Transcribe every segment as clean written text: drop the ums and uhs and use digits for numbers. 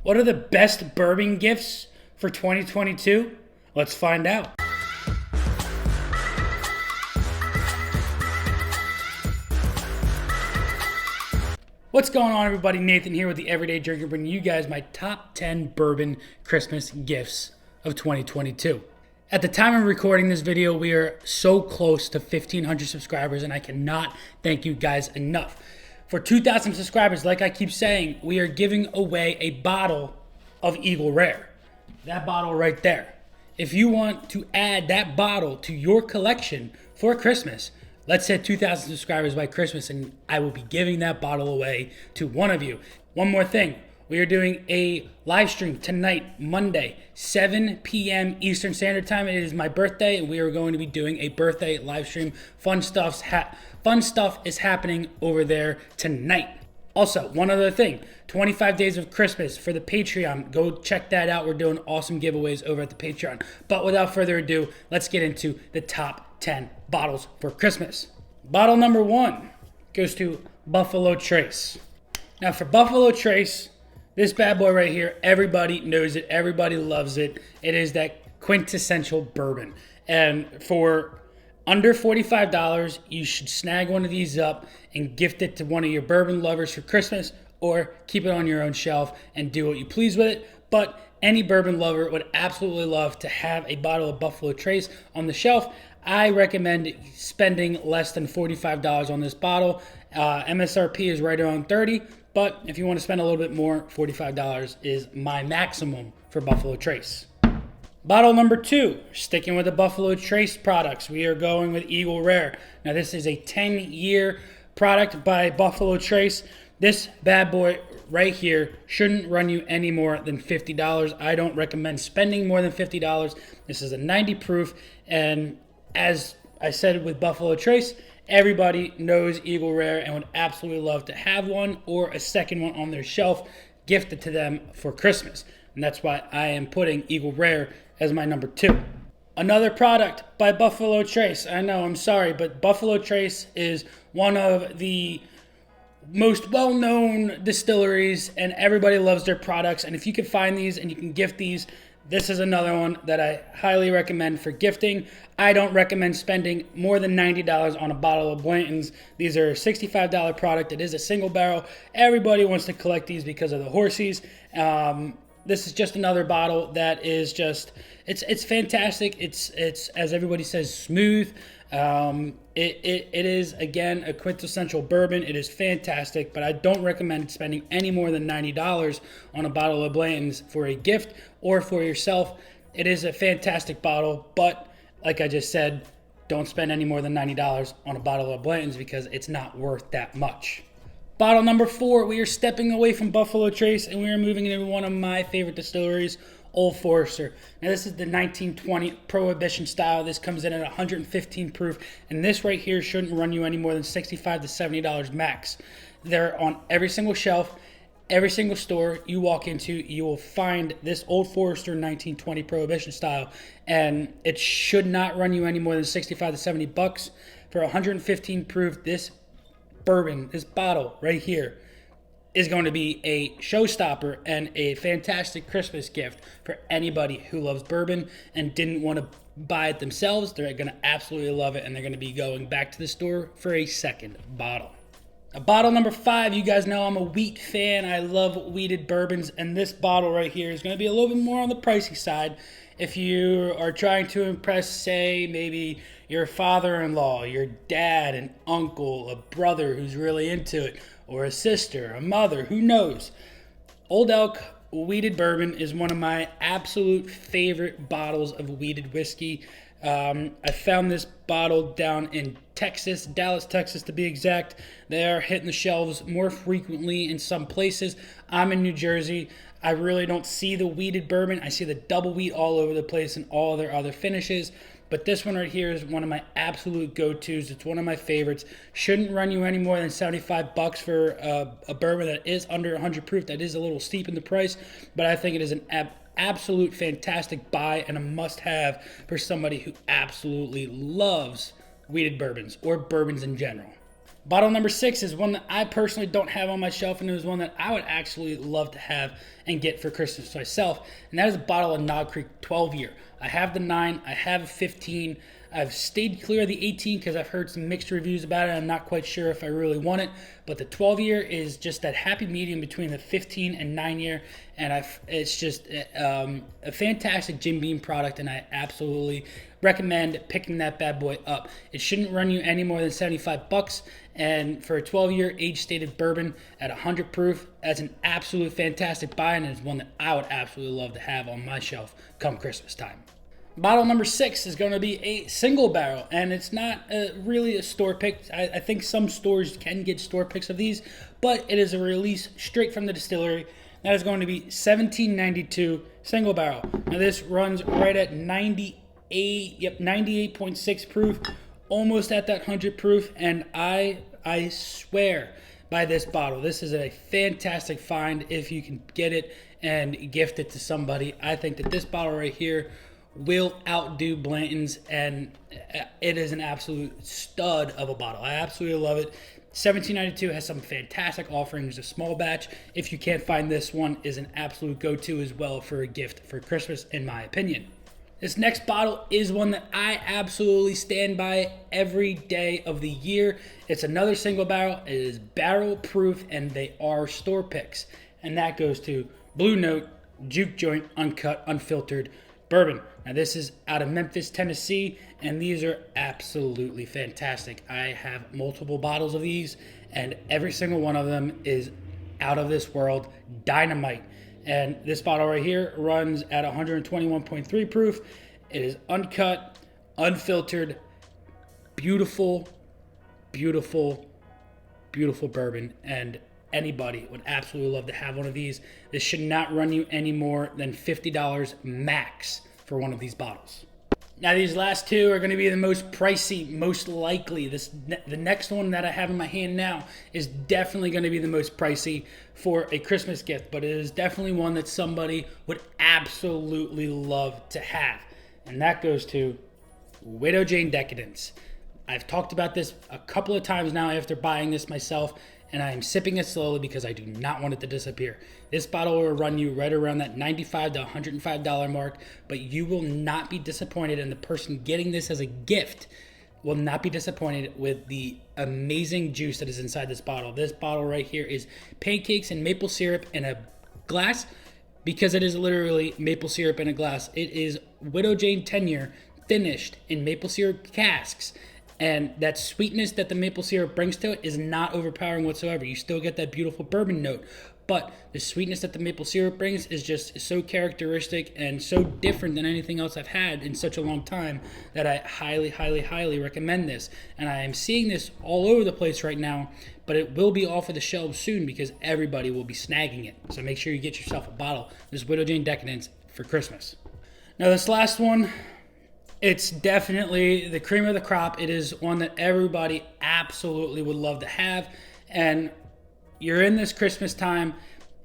What are the best bourbon gifts for 2022? Let's find out. What's going on, everybody? Nathan here with the Everyday Drinker, bringing you guys my top 10 bourbon Christmas gifts of 2022. At the time of recording this video, we are so close to 1,500 subscribers, and I cannot thank you guys enough. For 2,000 subscribers, like I keep saying, we are giving away a bottle of Eagle Rare. That bottle right there. If you want to add that bottle to your collection for Christmas, let's hit 2,000 subscribers by Christmas, and I will be giving that bottle away to one of you. One more thing. We are doing a live stream tonight, Monday, 7 p.m. Eastern Standard Time. It is my birthday, and we are going to be doing a birthday live stream. Fun stuff is happening over there tonight. Also, one other thing, 25 Days of Christmas for the Patreon. Go check that out. We're doing awesome giveaways over at the Patreon. But without further ado, let's get into the top 10 bottles for Christmas. Bottle number 1 goes to Buffalo Trace. Now, for Buffalo Trace, this bad boy right here, everybody knows it. Everybody loves it. It is that quintessential bourbon. And for under $45, you should snag one of these up and gift it to one of your bourbon lovers for Christmas, or keep it on your own shelf and do what you please with it. But any bourbon lover would absolutely love to have a bottle of Buffalo Trace on the shelf. I recommend spending less than $45 on this bottle. MSRP is right around $30, but if you want to spend a little bit more, $45 is my maximum for Buffalo Trace. Bottle number 2, sticking with the Buffalo Trace products, we are going with Eagle Rare. Now, this is a 10-year product by Buffalo Trace. This bad boy right here shouldn't run you any more than $50. I don't recommend spending more than $50. This is a 90 proof, and as I said with Buffalo Trace, everybody knows Eagle Rare and would absolutely love to have one or a second one on their shelf gifted to them for Christmas. And that's why I am putting Eagle Rare as my number 2. Another product by Buffalo Trace. I know, I'm sorry, but Buffalo Trace is one of the most well-known distilleries, and everybody loves their products. And if you can find these and you can gift these, this is another one that I highly recommend for gifting. I don't recommend spending more than $90 on a bottle of Blantons. These are a $65 product. It is a single barrel. Everybody wants to collect these because of the horsies. This is just another bottle that is just, it's fantastic. It's as everybody says, smooth. It is, again, a quintessential bourbon. It is fantastic, but I don't recommend spending any more than $90 on a bottle of Blanton's for a gift or for yourself. It is a fantastic bottle, but like I just said, don't spend any more than $90 on a bottle of Blanton's because it's not worth that much. Bottle number 4, we are stepping away from Buffalo Trace and we are moving into one of my favorite distilleries, Old Forester. Now, this is the 1920 Prohibition style. This comes in at 115 proof, and this right here shouldn't run you any more than $65 to $70 max. They're on every single shelf, every single store you walk into, you will find this Old Forester 1920 Prohibition style, and it should not run you any more than $65 to $70 for 115 proof. This bourbon, this bottle right here, is going to be a showstopper and a fantastic Christmas gift for anybody who loves bourbon and didn't want to buy it themselves. They're going to absolutely love it, and they're going to be going back to the store for a second bottle. Bottle number 5, you guys know I'm a wheat fan. I love wheated bourbons, and this bottle right here is going to be a little bit more on the pricey side. If you are trying to impress, say, maybe your father-in-law, your dad, an uncle, a brother who's really into it, or a sister, a mother, who knows? Old Elk Wheated Bourbon is one of my absolute favorite bottles of wheated whiskey. I found this bottle down in Texas, Dallas, Texas to be exact. They are hitting the shelves more frequently in some places. I'm in New Jersey. I really don't see the wheated bourbon. I see the double wheat all over the place and all their other finishes. But this one right here is one of my absolute go-tos. It's one of my favorites. Shouldn't run you any more than $75 for a bourbon that is under 100 proof. That is a little steep in the price, but I think it is an absolute fantastic buy and a must-have for somebody who absolutely loves wheated bourbons or bourbons in general. Bottle number 6 is one that I personally don't have on my shelf, and it was one that I would actually love to have and get for Christmas myself, and that is a bottle of Knob Creek 12 year. I have the 9, I have a 15, I've stayed clear of the 18 because I've heard some mixed reviews about it. I'm not quite sure if I really want it, but the 12 year is just that happy medium between the 15 and 9 year, and it's just a fantastic Jim Beam product, and I absolutely recommend picking that bad boy up. It shouldn't run you any more than $75, and for a 12 year age stated bourbon at 100 proof, that's an absolute fantastic buy, and it's one that I would absolutely love to have on my shelf come Christmas time. Bottle number 6 is going to be a single barrel, and it's not really a store pick. I think some stores can get store picks of these, but it is a release straight from the distillery. That is going to be 1792 single barrel. Now this runs right at 98.6 proof, almost at that 100 proof, and I swear by this bottle. This is a fantastic find if you can get it and gift it to somebody. I think that this bottle right here will outdo Blanton's, and it is an absolute stud of a bottle. I absolutely love it. 1792 has some fantastic offerings. A small batch, if you can't find this one, is an absolute go-to as well for a gift for Christmas, in my opinion. This next bottle is one that I absolutely stand by every day of the year. It's another single barrel. It is barrel proof, and they are store picks. And that goes to Blue Note Juke Joint Uncut Unfiltered Bourbon. Now this is out of Memphis, Tennessee, and these are absolutely fantastic. I have multiple bottles of these, and every single one of them is out of this world dynamite. And this bottle right here runs at 121.3 proof. It is uncut, unfiltered, beautiful, beautiful, beautiful bourbon, and anybody would absolutely love to have one of these. This should not run you any more than $50 max for one of these bottles. Now these last two are going to be the most pricey, most likely. The next one that I have in my hand now is definitely going to be the most pricey for a Christmas gift, but it is definitely one that somebody would absolutely love to have. And that goes to Widow Jane Decadence. I've talked about this a couple of times now after buying this myself, and I am sipping it slowly because I do not want it to disappear. This bottle will run you right around that $95 to $105 mark, but you will not be disappointed, and the person getting this as a gift will not be disappointed with the amazing juice that is inside this bottle. This bottle right here is pancakes and maple syrup in a glass, because it is literally maple syrup in a glass. It is Widow Jane 10-year finished in maple syrup casks. And that sweetness that the maple syrup brings to it is not overpowering whatsoever. You still get that beautiful bourbon note, but the sweetness that the maple syrup brings is just so characteristic and so different than anything else I've had in such a long time that I highly, highly, highly recommend this. And I am seeing this all over the place right now, but it will be off of the shelves soon because everybody will be snagging it. So make sure you get yourself a bottle. This Widow Jane Decadence for Christmas. Now this last one, it's definitely the cream of the crop. It is one that everybody absolutely would love to have. And you're in this Christmas time,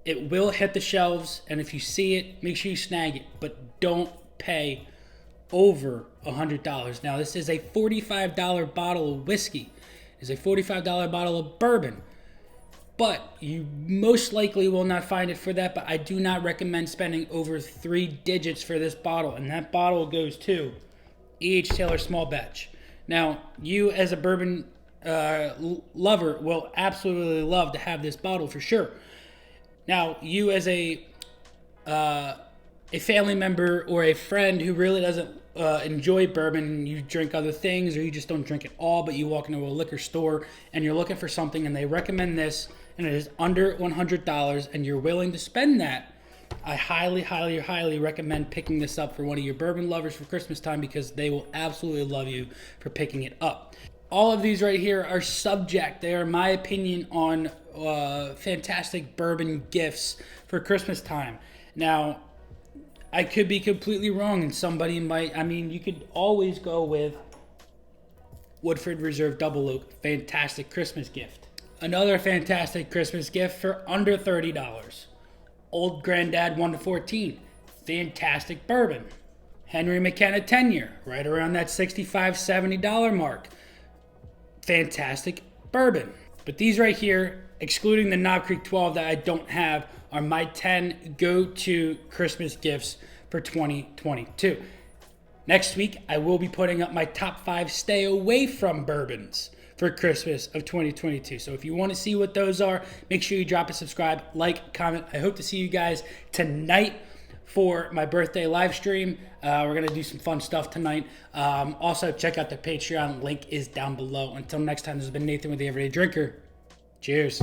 it will hit the shelves. And if you see it, make sure you snag it. But don't pay over $100. Now, this is a $45 bottle of whiskey. It's a $45 bottle of bourbon. But you most likely will not find it for that. But I do not recommend spending over 3 digits for this bottle. And that bottle goes to E.H. Taylor Small Batch. Now, you as a bourbon lover will absolutely love to have this bottle for sure. Now, you as a family member or a friend who really doesn't enjoy bourbon, and you drink other things, or you just don't drink at all, but you walk into a liquor store and you're looking for something and they recommend this and it is under $100 and you're willing to spend that, I highly, highly, highly recommend picking this up for one of your bourbon lovers for Christmas time because they will absolutely love you for picking it up. All of these right here are subject. They are my opinion on fantastic bourbon gifts for Christmas time. Now, I could be completely wrong and somebody might, you could always go with Woodford Reserve Double Oak. Fantastic Christmas gift. Another fantastic Christmas gift for under $30. Old Granddad 1 to 14, fantastic bourbon. Henry McKenna 10-year, right around that $65, $70 mark. Fantastic bourbon. But these right here, excluding the Knob Creek 12 that I don't have, are my 10 go-to Christmas gifts for 2022. Next week, I will be putting up my top 5 stay away from bourbons for Christmas of 2022. So if you want to see what those are, make sure you drop a subscribe, like, comment. I hope to see you guys tonight for my birthday live stream. We're going to do some fun stuff tonight. Also, check out the Patreon. Link is down below. Until next time, this has been Nathan with the Everyday Drinker. Cheers.